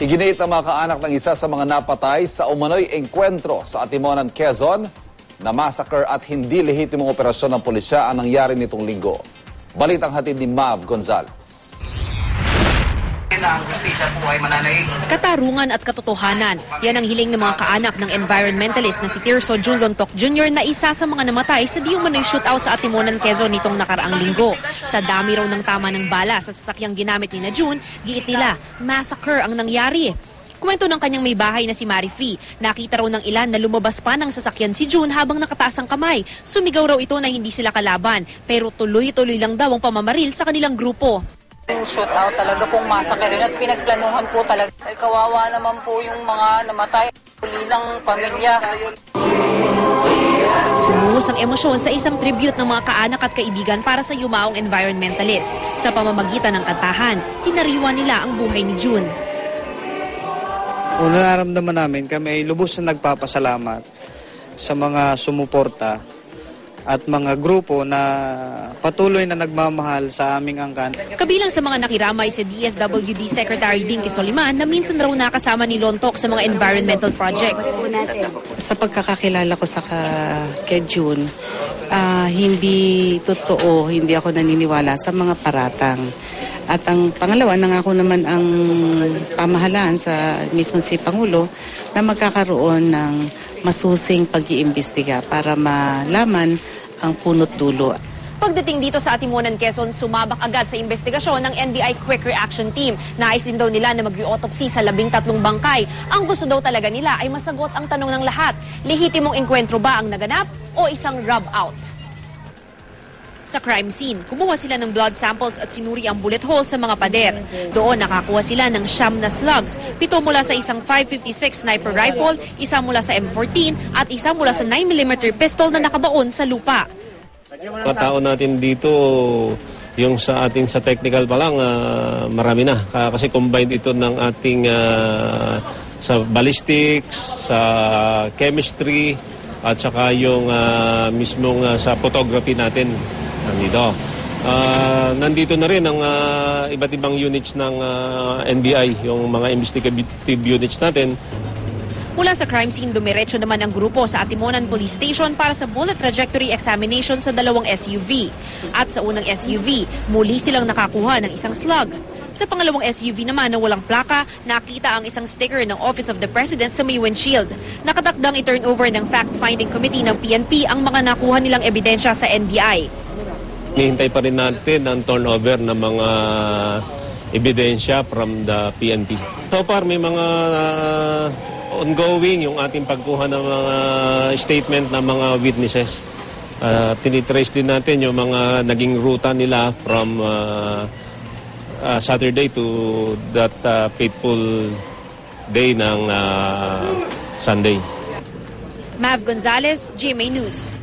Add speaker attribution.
Speaker 1: Iginiit ang mga kaanak ng isa sa mga napatay sa umano'y engkwentro sa Atimonan, Quezon na massacre at hindi lehitimong operasyon ng pulisya ang nangyari nitong linggo. Balitang hatid ni Mav Gonzales.
Speaker 2: Katarungan at katotohanan, yan ang hiling ng mga kaanak ng environmentalist na si Tirso Julontok Jr. na isa sa mga namatay sa di umano'y shootout sa Atimonan, Quezon nitong nakaraang linggo. Sa dami raw ng tama ng bala sa sasakyang ginamit ni na June, giit nila, massacre ang nangyari. Kwento ng kanyang may bahay na si Marifi, nakita raw ng ilan na lumabas pa ng sasakyan si June habang nakataas ang kamay. Sumigaw raw ito na hindi sila kalaban, pero tuloy-tuloy lang daw ang pamamaril sa kanilang grupo.
Speaker 3: Yung shootout talaga pong massacre rin at pinagplanuhan po talaga. Ay kawawa naman po yung mga namatay, ulilang pamilya.
Speaker 2: Bumuhos ang emosyon sa isang tribute ng mga kaanak at kaibigan para sa yumaong environmentalist. Sa pamamagitan ng kantahan, sinariwa nila ang buhay ni June.
Speaker 4: Una naramdaman namin, kami ay lubos na nagpapasalamat sa mga sumuporta at mga grupo na patuloy na nagmamahal sa aming angkan.
Speaker 2: Kabilang sa mga nakiramay si DSWD Secretary Dinky Soliman na minsan raw nakasama ni Lontok sa mga environmental projects.
Speaker 5: Sa pagkakakilala ko sa kay June, hindi totoo, hindi ako naniniwala sa mga paratang. At ang pangalawa, nangako naman ang pamahalaan sa mismo si Pangulo na magkakaroon ng masusing pag-iimbestiga para malaman ang punot dulo.
Speaker 2: Pagdating dito sa Atimonan, Quezon, sumabak agad sa investigasyon ng NBI Quick Reaction Team. Nais din daw nila na mag-re-autopsy sa 13 bangkay. Ang gusto daw talaga nila ay masagot ang tanong ng lahat. Lehitimong engkwentro ba ang naganap o isang rub out? Sa crime scene, kumuha sila ng blood samples at sinuri ang bullet hole sa mga pader. Doon nakakuha sila ng 9 na slugs, 7 mula sa isang 5.56 sniper rifle, 1 mula sa M14 at 1 mula sa 9mm pistol na nakabaon sa lupa.
Speaker 6: Mga tao natin dito, yung sa ating sa technical pa lang, marami na. Kasi combined ito ng ating sa ballistics, sa chemistry, at saka yung mismong sa photography natin. Nandito na rin ang iba't ibang units ng NBI, yung mga investigative units natin.
Speaker 2: Mula sa crime scene, dumiretso naman ang grupo sa Atimonan Police Station para sa bullet trajectory examination sa 2 SUV. At sa unang SUV, muli silang nakakuha ng isang slug. Sa pangalawang SUV naman na walang plaka, nakita ang isang sticker ng Office of the President sa may windshield. Nakatakdang i-turn over ng fact-finding committee ng PNP ang mga nakuha nilang ebidensya sa NBI.
Speaker 6: Hihintay pa rin natin ang turnover ng mga ebidensya from the PNP. So far, may mga ongoing yung ating pagkuha ng mga statement ng mga witnesses. Tinitrace din natin yung mga naging ruta nila from Saturday to that fateful day ng Sunday.
Speaker 2: Mav Gonzales, GMA News.